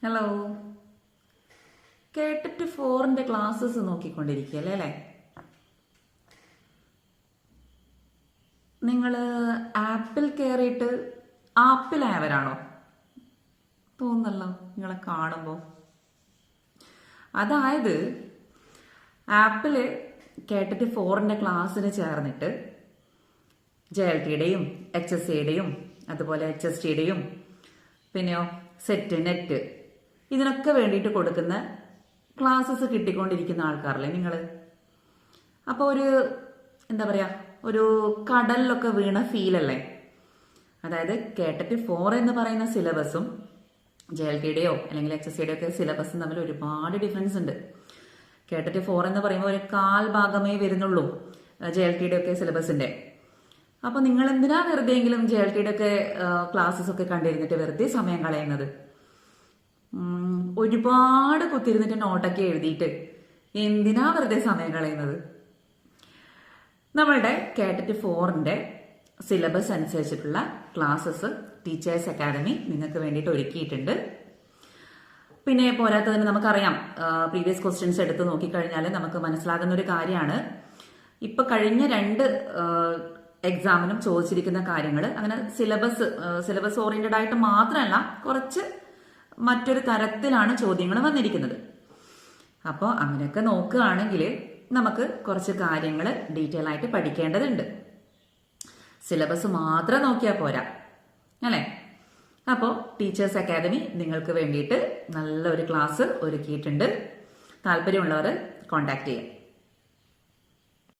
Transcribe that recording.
Hello. കേട്ടിട്ട് ഫോറിന്റെ classes നോക്കിക്കൊണ്ടിരിക്കുകയല്ലേ അല്ലേ? നിങ്ങൾ ആപ്പിൽ കയറിയിട്ട് ആപ്പിലായവരാണോ? തോന്നല്ലോ നിങ്ങളെ കാണുമ്പോൾ. അതായത് ആപ്പില് കേട്ടിട്ട് ഫോറിന്റെ ക്ലാസ്സിന് ചേർന്നിട്ട് JLTയുടെയും HSCയുടെയും അതുപോലെ HSTയുടെയും പിന്നെയോ സെറ്റ് നെറ്റ് ഇതിനൊക്കെ വേണ്ടിയിട്ട് കൊടുക്കുന്ന ക്ലാസ്സസ് കിട്ടിക്കൊണ്ടിരിക്കുന്ന ആൾക്കാരല്ലേ നിങ്ങൾ? അപ്പോൾ എന്താ പറയുക, ഒരു കടലിലൊക്കെ വീണ ഫീലല്ലേ? അതായത് കേട്ടിട്ട് 4 എന്ന് പറയുന്ന സിലബസും JLTയുടെയോ അല്ലെങ്കിൽ HSCയുടെയോ ഒക്കെ സിലബസും തമ്മിൽ ഒരുപാട് ഡിഫറൻസ് ഉണ്ട്. കേട്ടിട്ട് 4 എന്ന് പറയുമ്പോൾ ഒരു കാൽ ഭാഗമേ വരുന്നുള്ളൂ JLTയുടെ ഒക്കെ സിലബസിന്റെ. അപ്പോൾ നിങ്ങൾ എന്തിനാ വെറുതെയെങ്കിലും JLTയുടെ ഒക്കെ ക്ലാസ്സസ് ഒക്കെ കണ്ടിരുന്നിട്ട് വെറുതെ സമയം കളയുന്നത്? ഒരുപാട് കുത്തിരുന്നിട്ട് നോട്ടൊക്കെ എഴുതിയിട്ട് എന്തിനാ വെറുതെ സമയം കളയുന്നത്? നമ്മളുടെ കേട്ടിട്ട് 4ന്റെ സിലബസ് അനുസരിച്ചിട്ടുള്ള ക്ലാസ്സസ് ടീച്ചേഴ്സ് അക്കാദമി നിങ്ങൾക്ക് വേണ്ടിയിട്ട് ഒരുക്കിയിട്ടുണ്ട്. പിന്നെ പോരാത്തതിന് നമുക്കറിയാം, പ്രീവിയസ് ക്വസ്റ്റ്യൻസ് എടുത്ത് നോക്കിക്കഴിഞ്ഞാൽ നമുക്ക് മനസ്സിലാകുന്ന ഒരു കാര്യമാണ്, ഇപ്പൊ കഴിഞ്ഞ 2 എക്സാമിനും ചോദിച്ചിരിക്കുന്ന കാര്യങ്ങൾ അങ്ങനെ സിലബസ് ഓറിയന്റഡ് ആയിട്ട് മാത്രമല്ല, കുറച്ച് മറ്റൊരു തരത്തിലാണ് ചോദ്യങ്ങൾ വന്നിരിക്കുന്നത്. അപ്പോൾ അങ്ങനെയൊക്കെ നോക്കുകയാണെങ്കിൽ നമുക്ക് കുറച്ച് കാര്യങ്ങൾ ഡീറ്റെയിൽ ആയിട്ട് പഠിക്കേണ്ടതുണ്ട്. സിലബസ് മാത്രം നോക്കിയാൽ പോരാ അല്ലേ? അപ്പോൾ ടീച്ചേഴ്സ് അക്കാദമി നിങ്ങൾക്ക് വേണ്ടിയിട്ട് നല്ലൊരു ക്ലാസ് ഒരുക്കിയിട്ടുണ്ട്. താല്പര്യമുള്ളവർ കോൺടാക്ട് ചെയ്യാം.